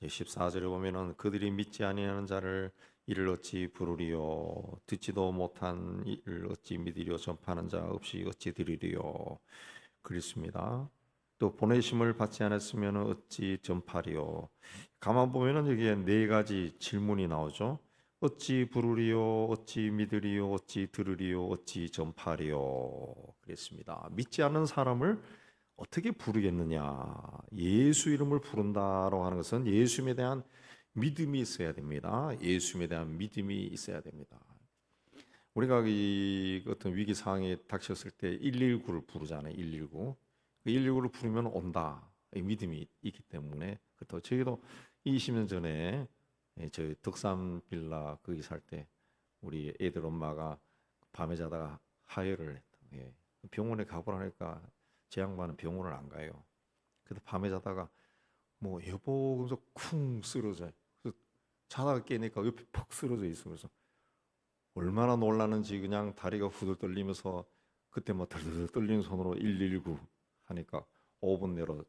14절에 보면은 그들이 믿지 아니하는 자를 이를 어찌 부르리요 듣지도 못한 이를 어찌 믿으리요 전파하는 자 없이 어찌 들으리요 그렇습니다. 또 보내심을 받지 않았으면 어찌 전파리요. 가만 보면은 여기에 네 가지 질문이 나오죠. 어찌 부르리요 어찌 믿으리요 어찌 들으리요 어찌 전파리요 그랬습니다. 믿지 않는 사람을 어떻게 부르겠느냐? 예수 이름을 부른다라고 하는 것은 예수님에 대한 믿음이 있어야 됩니다. 예수님에 대한 믿음이 있어야 됩니다. 우리가 이 어떤 위기 상황에 닥쳤을 때 119를 부르잖아요. 119. 119를 부르면 온다. 이 믿음이 있기 때문에 또 저희도 20년 전에 저희 덕산 빌라 거기 살 때 우리 애들 엄마가 밤에 자다가 하혈을 했다. 예. 병원에 가보라니까 제 양반은 병원을 안 가요. 그래서 밤에 자다가 뭐 여보 그러면서 쿵 쓰러져요. 그래서 자다가 깨니까 옆에 퍽 쓰러져 있어. 그래서 얼마나 놀라는지 그냥 다리가 후들 떨리면서 그때 뭐 덜덜 떨리는 손으로 119 하니까 5분 내로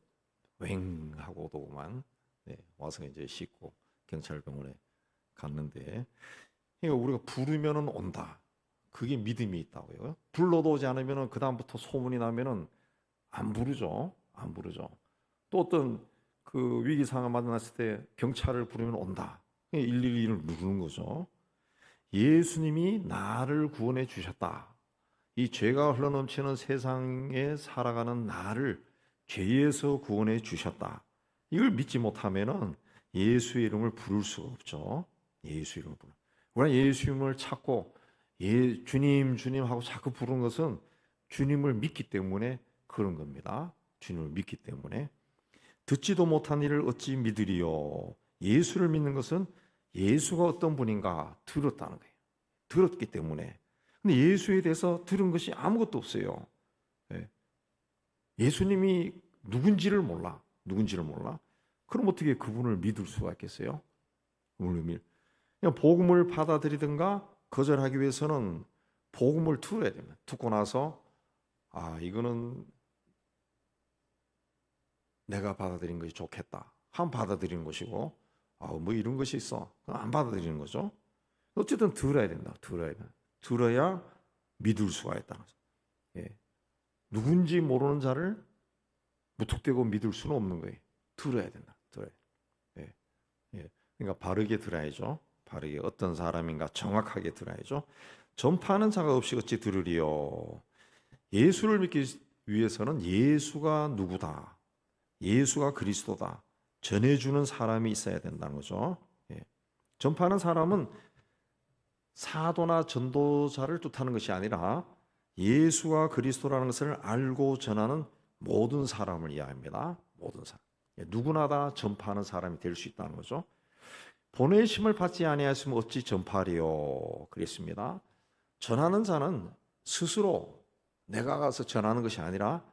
웽 하고 오더구만. 네, 와서 이제 씻고 경찰병원에 갔는데 그러니까 우리가 부르면은 온다. 그게 믿음이 있다고요. 불러도 오지 않으면은 그 다음부터 소문이 나면은 안 부르죠. 안 부르죠. 또 어떤 그 위기 상황을 만났을 때 경찰을 부르면 온다. 112를 누르는 거죠. 예수님이 나를 구원해 주셨다. 이 죄가 흘러넘치는 세상에 살아가는 나를 죄에서 구원해 주셨다. 이걸 믿지 못하면은 예수의 이름을 부를 수가 없죠. 예수 이름을 부르. 우리가 예수 이름을 찾고 주님 주님 하고 자꾸 부르는 것은 주님을 믿기 때문에 그런 겁니다. 주님을 믿기 때문에 듣지도 못한 이를 어찌 믿으리요. 예수를 믿는 것은 예수가 어떤 분인가 들었다는 거예요. 들었기 때문에. 근데 예수에 대해서 들은 것이 아무것도 없어요. 예. 예수님이 누군지를 몰라. 누군지를 몰라. 그럼 어떻게 그분을 믿을 수가 있겠어요? 그냥 복음을 받아들이든가 거절하기 위해서는 복음을 들어야 됩니다. 듣고 나서 이거는 내가 받아들인 것이 좋겠다. 한 받아들이는 것이고 뭐 이런 것이 있어. 안 받아들이는 거죠. 어쨌든 들어야 된다. 들어야 된다. 들어야 믿을 수가 있다. 예. 누군지 모르는 자를 무턱대고 믿을 수는 없는 거예요. 들어야 된다. 들어야. 예. 예. 그러니까 바르게 들어야죠. 바르게 어떤 사람인가 정확하게 들어야죠. 전파하는 자가 없이 어찌 들으리요. 예수를 믿기 위해서는 예수가 누구다. 예수가 그리스도다. 전해주는 사람이 있어야 된다는 거죠. 예. 전파하는 사람은 사도나 전도자를 뜻하는 것이 아니라 예수가 그리스도라는 것을 알고 전하는 모든 사람을 이야기합니다. 모든 사람. 예, 누구나 다 전파하는 사람이 될 수 있다는 거죠. 보내심을 받지 아니하였으면 어찌 전파하리요. 그랬습니다. 전하는 자는 스스로 내가 가서 전하는 것이 아니라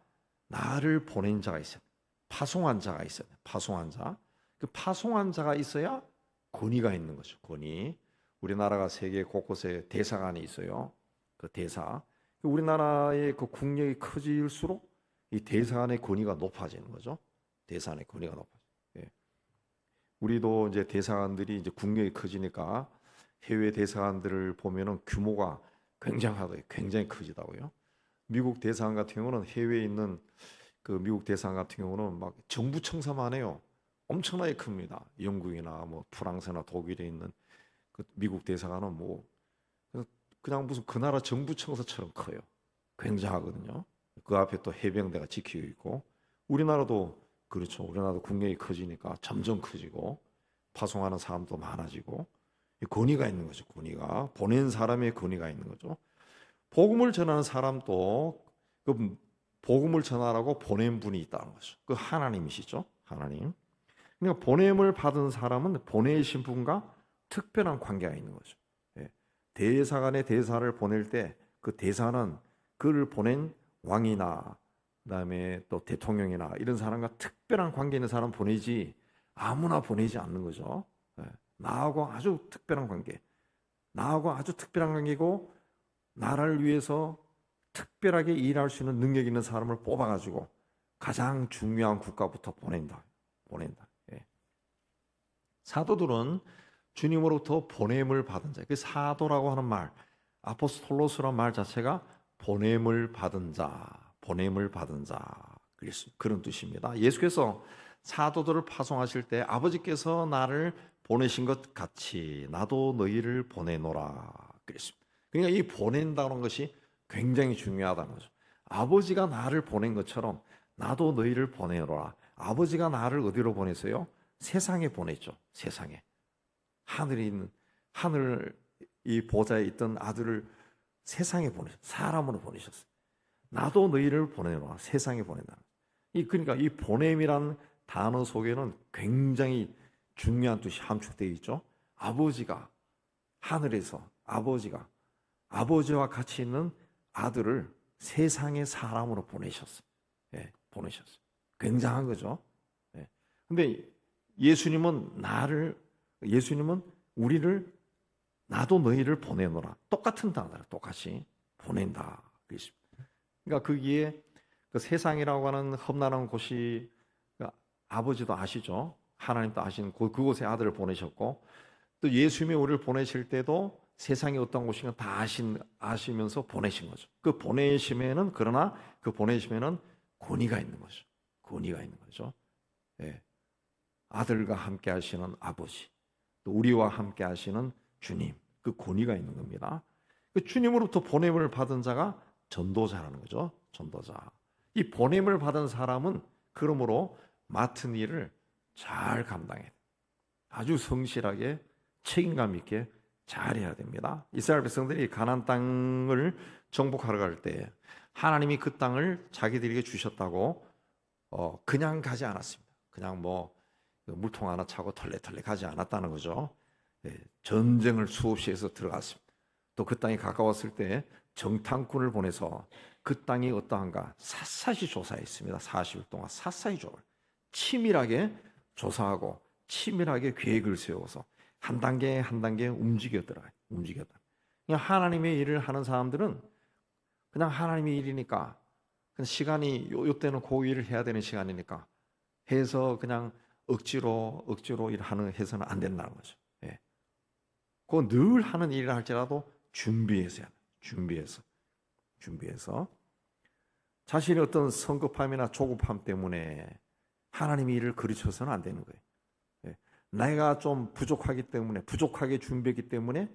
나를 보낸 자가 있어요. 파송한 자가 있어요. 파송한 자. 그 파송한 자가 있어야 권위가 있는 거죠. 권위. 우리나라가 세계 곳곳에 대사관이 있어요. 그 대사. 우리나라의 그 국력이 커질수록 이 대사관의 권위가 높아지는 거죠. 대사관의 권위가 높아져. 예. 우리도 이제 대사관들이 이제 국력이 커지니까 해외 대사관들을 보면은 규모가 굉장하다, 굉장히 커지다고요. 미국 대사관 같은 경우는 해외에 있는 그 미국 대사관 같은 경우는 막 정부 청사만 해요. 엄청나게 큽니다. 영국이나 뭐 프랑스나 독일에 있는 그 미국 대사관은 뭐 그냥 무슨 그 나라 정부 청사처럼 커요. 굉장하거든요. 그 앞에 또 해병대가 지키고 있고 우리나라도 그렇죠. 우리나라도 국력이 커지니까 점점 커지고 파송하는 사람도 많아지고 권위가 있는 거죠. 권위가 보낸 사람의 권위가 있는 거죠. 복음을 전하는 사람도 그 복음을 전하라고 보낸 분이 있다는 거죠. 그 하나님이시죠. 하나님. 그러니까 보냄을 받은 사람은 보내신 분과 특별한 관계가 있는 거죠. 예. 대사관의 대사를 보낼 때 그 대사는 그를 보낸 왕이나 그다음에 또 대통령이나 이런 사람과 특별한 관계 있는 사람 보내지 아무나 보내지 않는 거죠. 예. 나하고 아주 특별한 관계. 나하고 아주 특별한 관계고 나라를 위해서 특별하게 일할 수 있는 능력 있는 사람을 뽑아가지고 가장 중요한 국가부터 보낸다. 보낸다. 예. 사도들은 주님으로부터 보냄을 받은 자. 그 사도라고 하는 말, 아포스톨로스라는 말 자체가 보냄을 받은 자, 보냄을 받은 자. 그런 뜻입니다. 예수께서 사도들을 파송하실 때 아버지께서 나를 보내신 것 같이 나도 너희를 보내노라 그랬습니다. 그러니까 이 보낸다는 것이 굉장히 중요하다는 거죠. 아버지가 나를 보낸 것처럼 나도 너희를 보내노라. 아버지가 나를 어디로 보냈어요? 세상에 보냈죠. 세상에. 하늘에 있는 하늘 이 보좌에 있던 아들을 세상에 보내셨어요. 사람으로 보내셨어요. 나도 너희를 보내노라. 세상에 보낸다. 그러니까 이 보냄이란 단어 속에는 굉장히 중요한 뜻이 함축되어 있죠. 아버지가 하늘에서 아버지와 같이 있는 아들을 세상의 사람으로 보내셨어요. 예, 보내셨어요. 굉장한 거죠. 예. 근데 예수님은 우리를 나도 너희를 보내노라. 똑같은 단어라. 똑같이 보낸다. 그러니까 거기에 그 세상이라고 하는 험난한 곳이 아버지도 아시죠? 하나님도 아시는 그곳에 아들을 보내셨고 또 예수님이 우리를 보내실 때도 세상이 어떤 곳인가 다 아시면서 보내신 거죠. 그러나 그 보내심에는 권위가 있는 거죠. 권위가 있는 거죠. 예. 아들과 함께 하시는 아버지, 또 우리와 함께 하시는 주님, 그 권위가 있는 겁니다. 그 주님으로부터 보냄을 받은 자가 전도자라는 거죠. 전도자. 이 보냄을 받은 사람은 그러므로 맡은 일을 잘 감당해. 아주 성실하게 책임감 있게 잘해야 됩니다. 이스라엘 백성들이 가나안 땅을 정복하러 갈 때 하나님이 그 땅을 자기들에게 주셨다고 그냥 가지 않았습니다. 그냥 뭐 물통 하나 차고 털레털레 가지 않았다는 거죠. 전쟁을 수없이 해서 들어갔습니다. 또 그 땅에 가까웠을 때 정탐꾼을 보내서 그 땅이 어떠한가 샅샅이 조사했습니다. 40일 동안 샅샅이 치밀하게 조사하고 치밀하게 계획을 세워서 한 단계 한 단계 움직였다. 그냥 하나님의 일을 하는 사람들은 그냥 하나님의 일이니까 그냥 시간이 요때는 그 일을 해야 되는 시간이니까 해서 그냥 억지로 일하는 해서는 안 된다는 거죠. 예. 그 늘 하는 일을 할지라도 준비해서 자신의 어떤 성급함이나 조급함 때문에 하나님의 일을 그르쳐서는 안 되는 거예요. 예. 내가 좀 부족하게 준비했기 때문에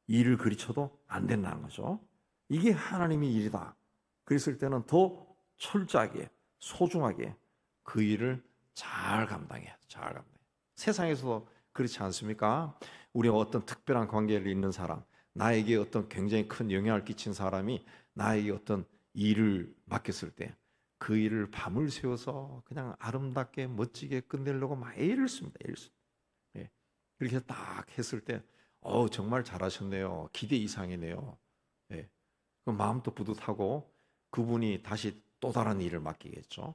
일을 그르쳐도 안 된다는 거죠. 이게 하나님의 일이다. 그랬을 때는 더 철저하게 소중하게 그 일을 잘 감당해야 돼. 세상에서도 그렇지 않습니까? 우리가 어떤 특별한 관계를 잇는 사람, 나에게 어떤 굉장히 큰 영향을 끼친 사람이 나에게 어떤 일을 맡겼을 때 그 일을 밤을 새워서 그냥 아름답게 멋지게 끝내려고 막 애를 씁니다. 예. 그렇게 딱 했을 때 정말 잘하셨네요. 기대 이상이네요. 예. 그 마음도 뿌듯하고 그분이 다시 또 다른 일을 맡기겠죠.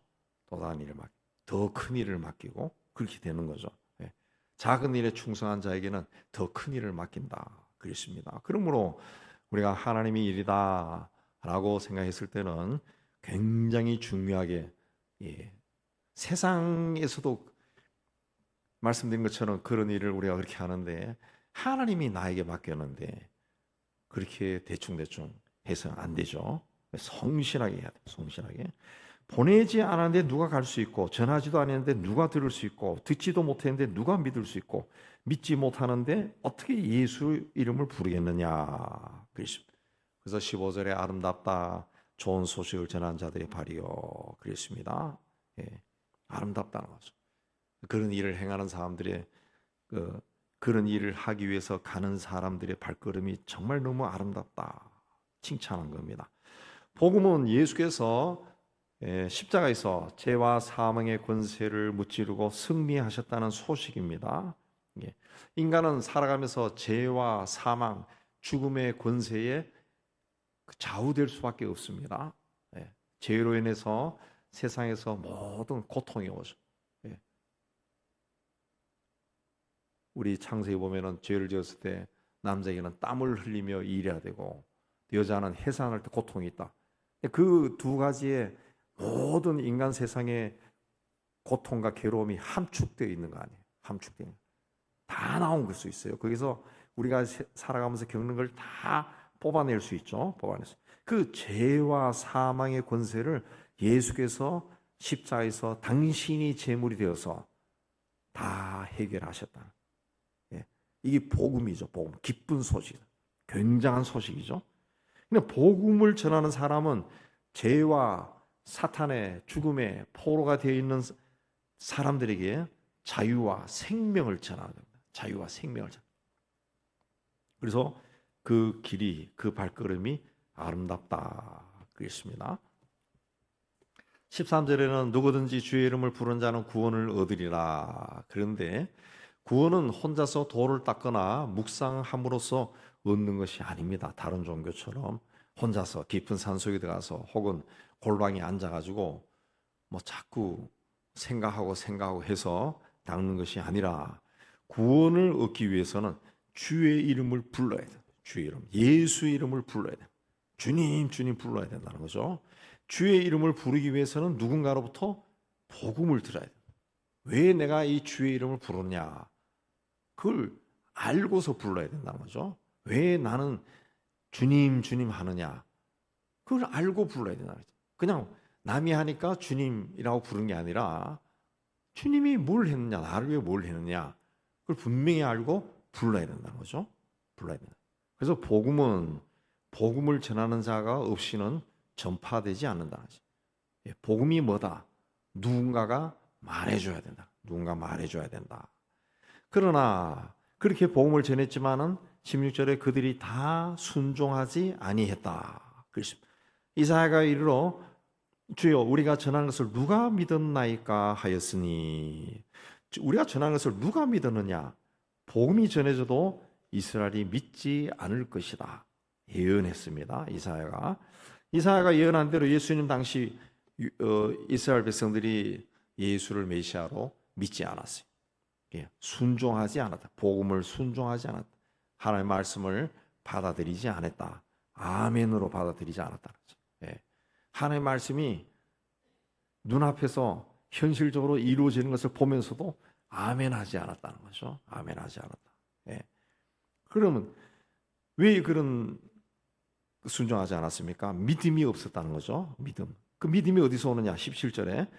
더 큰 일을 맡기고 그렇게 되는 거죠. 예. 작은 일에 충성한 자에게는 더 큰 일을 맡긴다. 그렇습니다. 그러므로 우리가 하나님의 일이다라고 생각했을 때는 굉장히 중요하게 세상에서도 말씀드린 것처럼 그런 일을 우리가 그렇게 하는데 하나님이 나에게 맡겼는데 그렇게 대충 해서는 안 되죠. 성실하게 해야 돼요. 성실하게. 보내지 않았는데 누가 갈 수 있고 전하지도 않았는데 누가 들을 수 있고 듣지도 못했는데 누가 믿을 수 있고 믿지 못하는데 어떻게 예수 이름을 부르겠느냐. 그래서 15절에 아름답다 좋은 소식을 전한 자들의 발이요 그랬습니다. 예, 아름답다는 거죠. 그런 일을 행하는 사람들의 그런 일을 하기 위해서 가는 사람들의 발걸음이 정말 너무 아름답다 칭찬한 겁니다. 복음은 예수께서 십자가에서 죄와 사망의 권세를 무찌르고 승리하셨다는 소식입니다. 인간은 살아가면서 죄와 사망, 죽음의 권세에 좌우될 수밖에 없습니다. 죄로 인해서 세상에서 모든 고통이 오죠. 우리 창세기 보면은 죄를 지었을 때 남자에게는 땀을 흘리며 일해야 되고 여자는 해산할 때 고통이 있다. 그 두 가지의 모든 인간 세상의 고통과 괴로움이 함축되어 있는 거 아니에요. 함축되어 있는. 다 나온 걸 수 있어요. 거기서 우리가 살아가면서 겪는 걸 다 뽑아낼 수 있죠. 뽑아내서 그 죄와 사망의 권세를 예수께서 십자가에서 당신이 제물이 되어서 다 해결하셨다. 예. 이게 복음이죠. 복음. 기쁜 소식. 굉장한 소식이죠. 근데 복음을 전하는 사람은 죄와 사탄의 죽음의 포로가 되어 있는 사람들에게 자유와 생명을 전하는 겁니다. 자유와 생명을 전하는. 그래서 그 길이, 그 발걸음이 아름답다 그랬습니다. 13절에는 누구든지 주의 이름을 부른 자는 구원을 얻으리라. 그런데 구원은 혼자서 돌을 닦거나 묵상함으로써 얻는 것이 아닙니다. 다른 종교처럼 혼자서 깊은 산속에 들어가서 혹은 골방에 앉아가지고 뭐 자꾸 생각하고 해서 닦는 것이 아니라 구원을 얻기 위해서는 주의 이름을 불러야 돼요. 주의 이름, 예수의 이름을 불러야 돼요. 주님, 주님 불러야 된다는 거죠. 주의 이름을 부르기 위해서는 누군가로부터 복음을 들어야 돼요. 왜 내가 이 주의 이름을 부르냐? 그걸 알고서 불러야 된다는 거죠. 왜 나는 주님, 주님 하느냐? 그걸 알고 불러야 된다는 거죠. 그냥 남이 하니까 주님이라고 부르는 게 아니라 주님이 뭘 했느냐, 나를 위해 뭘 했느냐, 그걸 분명히 알고 불러야 된다는 거죠. 불러야 된다. 그래서 복음은 복음을 전하는 자가 없이는 전파되지 않는다. 복음이 뭐다? 누군가가 말해줘야 된다. 누군가 말해줘야 된다. 그러나 그렇게 복음을 전했지만은 16절에 그들이 다 순종하지 아니했다. 그렇습니다. 이사야가 이르러 주여 우리가 전한 것을 누가 믿었나이까 하였으니, 우리가 전한 것을 누가 믿었느냐? 복음이 전해져도 이스라엘이 믿지 않을 것이다. 예언했습니다. 이사야가 예언한 대로 예수님 당시 이스라엘 백성들이 예수를 메시아로 믿지 않았어요. 순종하지 않았다. 복음을 순종하지 않았다. 하나님의 말씀을 받아들이지 않았다. 아멘으로 받아들이지 않았다. 하나님의 말씀이 눈앞에서 현실적으로 이루어지는 것을 보면서도 아멘하지 않았다는 거죠. 아멘하지 않았다. 그러면 왜 그런 순종하지 않았습니까? 믿음이 없었다는 거죠. 믿음. 그 믿음이 어디서 오느냐? 17절에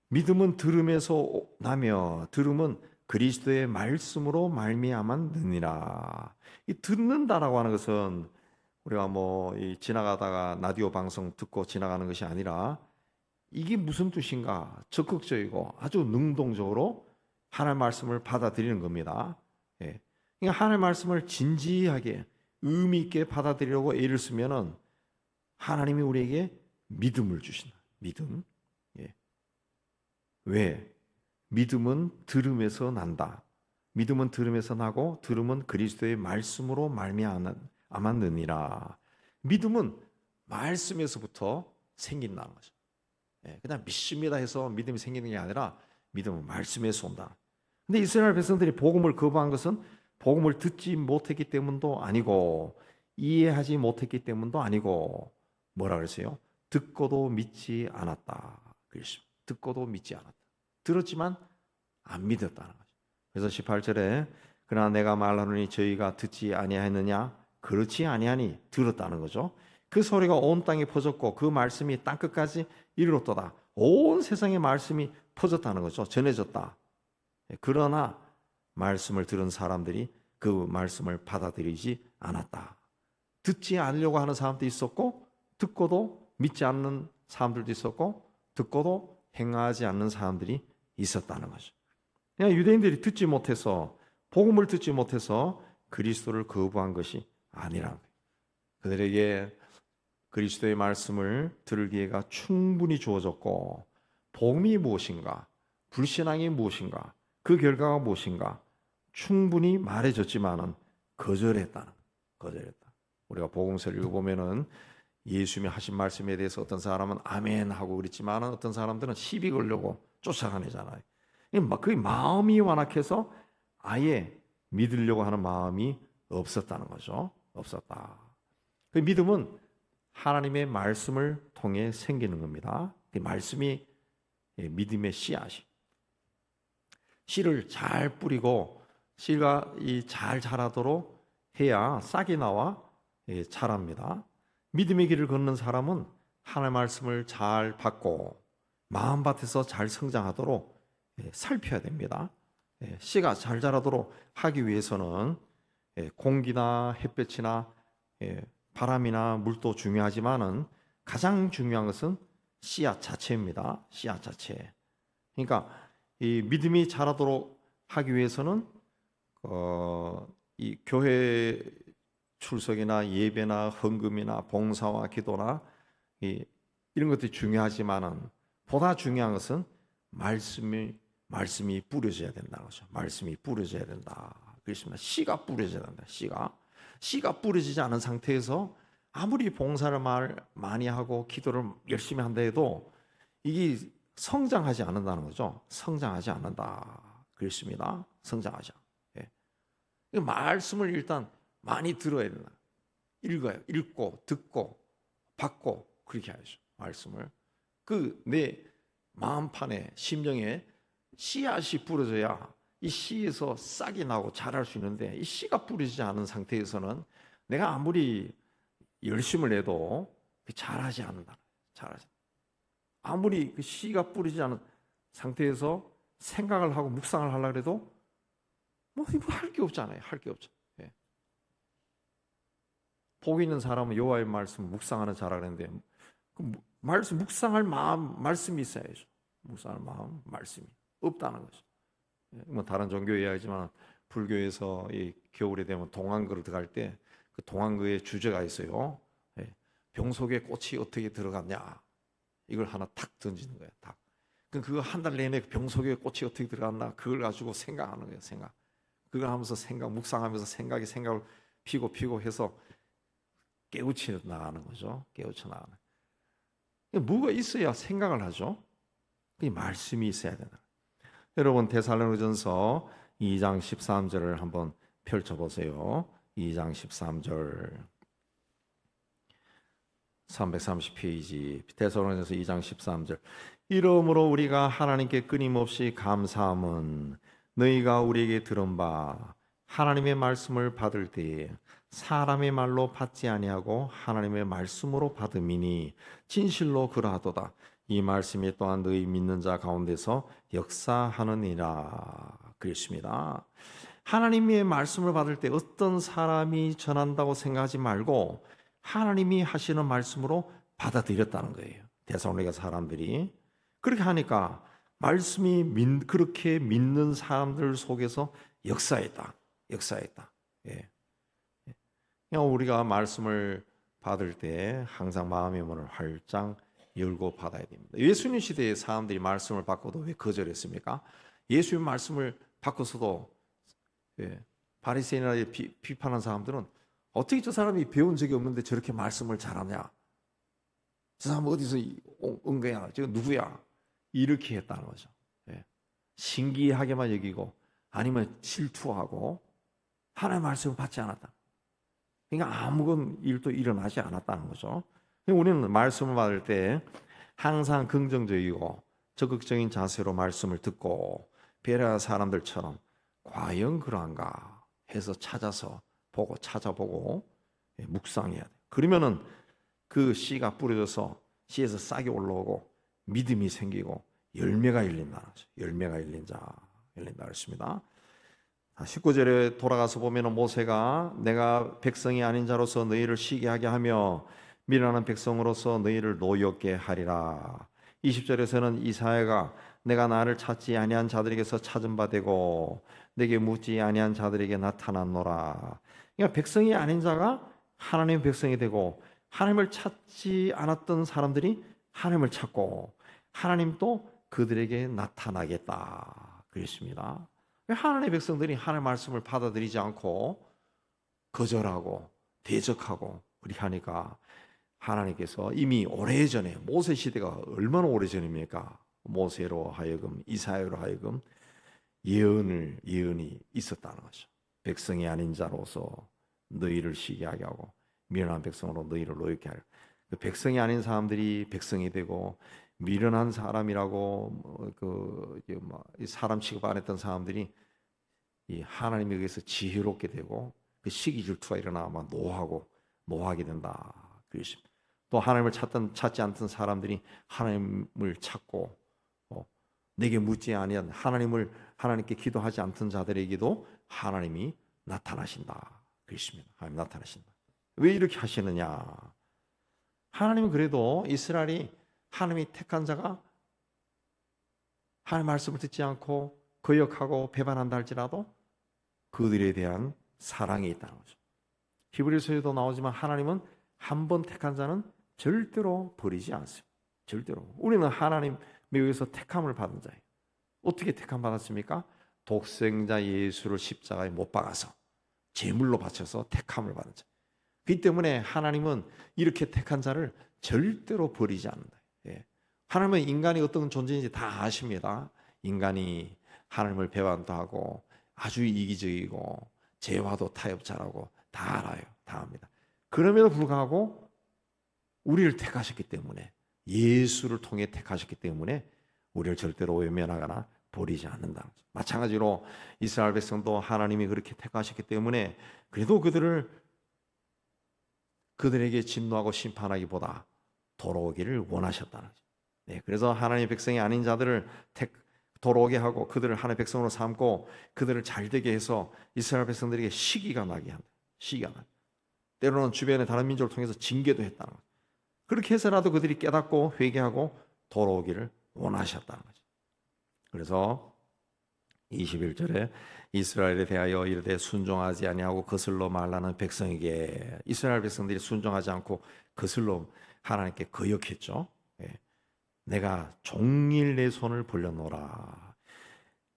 믿음은 들음에서 나며 들음은 그리스도의 말씀으로 말미암았느니라. 이 듣는다라고 하는 것은 우리가 뭐 지나가다가 라디오 방송 듣고 지나가는 것이 아니라 이게 무슨 뜻인가? 적극적이고 아주 능동적으로 하나님의 말씀을 받아들이는 겁니다. 그러니까 하나님의 말씀을 진지하게 의미 있게 받아들이려고 애를 쓰면은 하나님이 우리에게 믿음을 주신다. 믿음. 왜? 믿음은 들음에서 난다. 믿음은 들음에서 나고 들음은 그리스도의 말씀으로 말미암았느니라. 믿음은 말씀에서부터 생긴다는 거죠. 그냥 믿습니다 해서 믿음이 생기는 게 아니라 믿음은 말씀에서 온다. 근데 이스라엘 백성들이 복음을 거부한 것은 복음을 듣지 못했기 때문도 아니고 이해하지 못했기 때문도 아니고 뭐라 그랬어요? 듣고도 믿지 않았다. 그랬습니다. 듣고도 믿지 않았다. 들었지만 안 믿었다는 거죠. 그래서 18절에 그러나 내가 말하노니 저희가 듣지 아니하였느냐? 그렇지 아니하니 들었다는 거죠. 그 소리가 온 땅에 퍼졌고 그 말씀이 땅끝까지 이르렀도다. 온 세상에 말씀이 퍼졌다는 거죠. 전해졌다. 그러나 말씀을 들은 사람들이 그 말씀을 받아들이지 않았다. 듣지 않으려고 하는 사람도 있었고 듣고도 믿지 않는 사람들도 있었고 듣고도 행하지 않는 사람들이 있었다는 거죠. 그냥 유대인들이 듣지 못해서 복음을 듣지 못해서 그리스도를 거부한 것이 아니라 그들에게 그리스도의 말씀을 들을 기회가 충분히 주어졌고 복음이 무엇인가, 불신앙이 무엇인가, 그 결과가 무엇인가 충분히 말해줬지만은 거절했다. 우리가 복음서를 읽어보면은 예수님이 하신 말씀에 대해서 어떤 사람은 아멘 하고 그랬지만은 어떤 사람들은 시비 걸려고 쫓아가내잖아요. 그 마음이 완악해서 아예 믿으려고 하는 마음이 없었다는 거죠. 없었다. 그 믿음은 하나님의 말씀을 통해 생기는 겁니다. 그 말씀이 믿음의 씨앗이. 씨를 잘 뿌리고 씨가 잘 자라도록 해야 싹이 나와 자랍니다. 믿음의 길을 걷는 사람은 하나님의 말씀을 잘 받고 마음밭에서 잘 성장하도록 살펴야 됩니다. 씨가 잘 자라도록 하기 위해서는 공기나 햇볕이나 바람이나 물도 중요하지만은 가장 중요한 것은 씨앗 자체입니다. 씨앗 자체. 그러니까 이 믿음이 자라도록 하기 위해서는 이 교회 출석이나 예배나 헌금이나 봉사와 기도나 이런 것들이 중요하지만은 보다 중요한 것은 말씀이 뿌려져야 된다는 거죠. 말씀이 뿌려져야 된다. 그렇습니다. 씨가 뿌려져야 된다. 씨가 뿌려지지 않은 상태에서 아무리 봉사를 많이 하고 기도를 열심히 한다 해도 이게 성장하지 않는다는 거죠. 성장하지 않는다. 그렇습니다. 성장하지 않아. 예. 말씀을 일단 많이 들어야 된다. 읽어요. 읽고 듣고 받고 그렇게 하죠. 말씀을 내 마음판에 심령에 씨앗이 뿌려져야 이 씨에서 싹이 나고 자랄 수 있는데 이 씨가 뿌려지지 않은 상태에서는 내가 아무리 열심을 내도 자라지 않는다. 아무리 그 씨가 뿌리지 않은 상태에서 생각을 하고 묵상을 하려고 해도 뭐 할 게 없잖아요. 할 게 없죠. 예. 복 있는 사람은 여호와의 말씀 묵상하는 자라 그랬는데 그 말씀 묵상할 마음 말씀이 있어야죠. 묵상할 마음 말씀이 없다는 거죠. 예. 뭐 다른 종교 이야기지만 불교에서 이 겨울에 되면 동안거를 들어갈 때 그 동안거의 주제가 있어요. 예. 병 속에 꽃이 어떻게 들어갔냐 이걸 하나 탁 던지는 거예요. 탁. 그거 한 달 내내 병 속에 꽃이 어떻게 들어갔나 그걸 가지고 생각하는 거예요. 생각. 그걸 하면서 묵상하면서 생각을 피고 해서 깨우쳐 나가는 거죠. 깨우쳐 나가는. 뭐가 있어야 생각을 하죠. 그 말씀이 있어야 된다. 여러분 데살로니가전서 2장 13절을 한번 펼쳐보세요. 2장 13절 330페이지 데살로니가전서 2장 13절 이러므로 우리가 하나님께 끊임없이 감사함은 너희가 우리에게 들은 바 하나님의 말씀을 받을 때에 사람의 말로 받지 아니하고 하나님의 말씀으로 받음이니 진실로 그러하도다. 이 말씀이 또한 너희 믿는 자 가운데서 역사하느니라 그랬습니다. 하나님의 말씀을 받을 때 어떤 사람이 전한다고 생각하지 말고 하나님이 하시는 말씀으로 받아들였다는 거예요. 데살로니가 사람들이 그렇게 하니까 말씀이 그렇게 믿는 사람들 속에서 역사했다. 예. 그냥 우리가 말씀을 받을 때 항상 마음의 문을 활짝 열고 받아야 됩니다. 예수님 시대의 사람들이 말씀을 받고도 왜 거절했습니까? 예수님 말씀을 받고서도 바리새인이나 비판한 사람들은 어떻게 저 사람이 배운 적이 없는데 저렇게 말씀을 잘하냐? 저 사람 어디서 온 거야? 저 누구야? 이렇게 했다는 거죠. 신기하게만 여기고 아니면 질투하고 하나님의 말씀을 받지 않았다. 그러니까 아무런 일도 일어나지 않았다는 거죠. 우리는 말씀을 받을 때 항상 긍정적이고 적극적인 자세로 말씀을 듣고 베레아 사람들처럼 과연 그러한가 해서 찾아보고 묵상해야 돼. 그러면은 그 씨가 뿌려져서 씨에서 싹이 올라오고 믿음이 생기고 열매가 열린다. 열매가 열린다 그랬습니다. 19절에 돌아가서 보면 모세가 내가 백성이 아닌 자로서 너희를 쉬게 하게 하며 미련한 백성으로서 너희를 노엽게 하리라. 20절에서는 이사야가 내가 나를 찾지 아니한 자들에게서 찾은 바 되고 내게 묻지 아니한 자들에게 나타났노라. 그러니까 백성이 아닌 자가 하나님의 백성이 되고 하나님을 찾지 않았던 사람들이 하나님을 찾고 하나님도 그들에게 나타나겠다 그랬습니다. 하나님의 백성들이 하나님의 말씀을 받아들이지 않고 거절하고 대적하고 그렇게 하니까 하나님께서 이미 오래전에 모세 시대가 얼마나 오래전입니까? 모세로 하여금 이사야로 하여금 예언이 있었다는 거죠. 백성이 아닌 자로서 너희를 쉬게 하게 하고 미련한 백성으로 너희를 노엽게 하려. 그 백성이 아닌 사람들이 백성이 되고 미련한 사람이라고 사람 취급 안 했던 사람들이 이 하나님에 의해서 지혜롭게 되고 그 시기 질투가 일어나면 노하게 된다. 그렇습니다. 또 하나님을 찾지 않던 사람들이 하나님을 찾고 내게 묻지 아니한 하나님께 기도하지 않던 자들에게도 하나님이 나타나신다. 그렇습니다. 하나님 나타나신다. 왜 이렇게 하시느냐? 하나님은 그래도 이스라엘이 하나님이 택한 자가 하나님 말씀을 듣지 않고 거역하고 배반한다 할지라도 그들에 대한 사랑이 있다는 거죠. 히브리서에도 나오지만 하나님은 한 번 택한 자는 절대로 버리지 않습니다. 절대로. 우리는 하나님에 의해서 택함을 받은 자예요. 어떻게 택함 받았습니까? 독생자 예수를 십자가에 못 박아서 제물로 바쳐서 택함을 받은 자. 그렇기 때문에 하나님은 이렇게 택한 자를 절대로 버리지 않는다. 예. 하나님은 인간이 어떤 존재인지 다 아십니다. 인간이 하나님을 배반도 하고 아주 이기적이고 죄와도 타협자라고 다 알아요. 다 압니다. 그럼에도 불구하고 우리를 택하셨기 때문에 예수를 통해 택하셨기 때문에 우리를 절대로 외면하거나 버리지 않는다. 마찬가지로 이스라엘 백성도 하나님이 그렇게 택하셨기 때문에 그래도 그들에게 진노하고 심판하기보다 돌아오기를 원하셨다는 거죠. 네, 그래서 하나님의 백성이 아닌 자들을 돌아오게 하고 그들을 하나님의 백성으로 삼고 그들을 잘되게 해서 이스라엘 백성들에게 시기가 나게 한다. 시기가 나. 때로는 주변의 다른 민족을 통해서 징계도 했다는 거죠. 그렇게 해서라도 그들이 깨닫고 회개하고 돌아오기를 원하셨다는 거죠. 그래서 21절에 이스라엘에 대하여 이르되 순종하지 아니하고 거슬러 말하는 백성에게 이스라엘 백성들이 순종하지 않고 거슬러 하나님께 거역했죠. 예. 내가 종일 내 손을 벌려놓으라.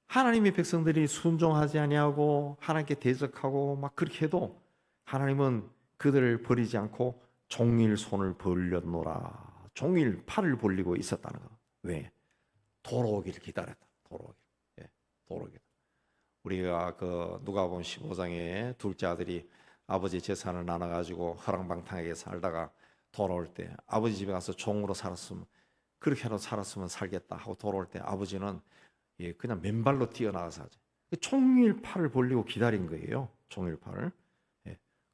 하나님의 백성들이 순종하지 아니하고 하나님께 대적하고 막 그렇게 해도 하나님은 그들을 버리지 않고 종일 손을 벌려놓으라. 종일 팔을 벌리고 있었다는 거. 왜? 돌아오기를 기다렸다. 돌아오기를. 우리가 그 누가복음 15장에 둘째 아들이 아버지 재산을 나눠가지고 허랑방탕하게 살다가 돌아올 때 아버지 집에 가서 종으로 살았으면 그렇게라도 살았으면 살겠다 하고 돌아올 때 아버지는 그냥 맨발로 뛰어나가서 하죠. 종일 팔을 벌리고 기다린 거예요. 종일 팔을.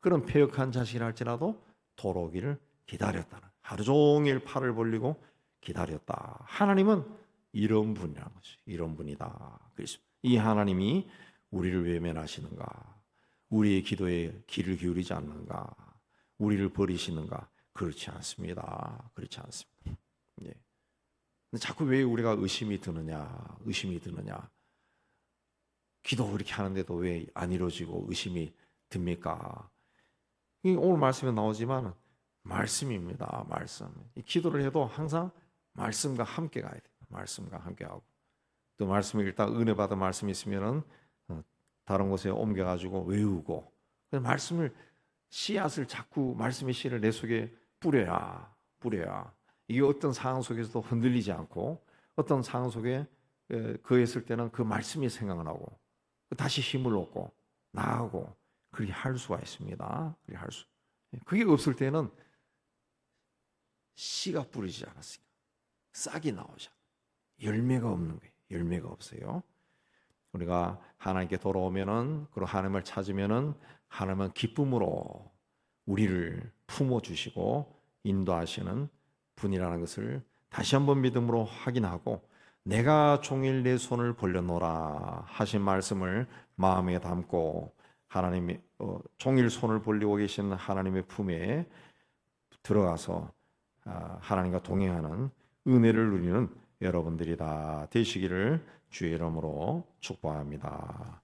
그런 패역한 자식이라 할지라도 돌아오기를 기다렸다는. 하루 종일 팔을 벌리고 기다렸다. 하나님은 이런 분이라는 것이 이런 분이다. 그래서 이 하나님이 우리를 외면하시는가? 우리의 기도에 귀를 기울이지 않는가? 우리를 버리시는가? 그렇지 않습니다. 그렇지 않습니다. 예. 근데 자꾸 왜 우리가 의심이 드느냐? 기도 그렇게 하는데도 왜 안 이루어지고 의심이 듭니까? 오늘 말씀에 나오지만 말씀입니다. 말씀. 이 기도를 해도 항상 말씀과 함께 가야 돼요. 말씀과 함께 하고 또 말씀을 읽다 은혜 받은 말씀이 있으면은 다른 곳에 옮겨가지고 외우고 말씀을 씨앗을 자꾸 말씀의 씨를 내 속에 뿌려야 이게 어떤 상황 속에서도 흔들리지 않고 어떤 상황 속에 거했을 때는 그 말씀이 생각나고 다시 힘을 얻고 나아가고 그렇게 할 수가 있습니다. 그게 없을 때는 씨가 뿌리지 않았으니까 싹이 나오죠. 열매가 없는 거예요. 열매가 없어요. 우리가 하나님께 돌아오면은 그리고 하나님을 찾으면은 하나님은 기쁨으로 우리를 품어 주시고 인도하시는 분이라는 것을 다시 한번 믿음으로 확인하고 내가 종일 내 손을 벌려놓으라 하신 말씀을 마음에 담고 하나님이 종일 손을 벌리고 계신 하나님의 품에 들어가서 하나님과 동행하는 은혜를 누리는 여러분들이 다 되시기를 주의 이름으로 축복합니다.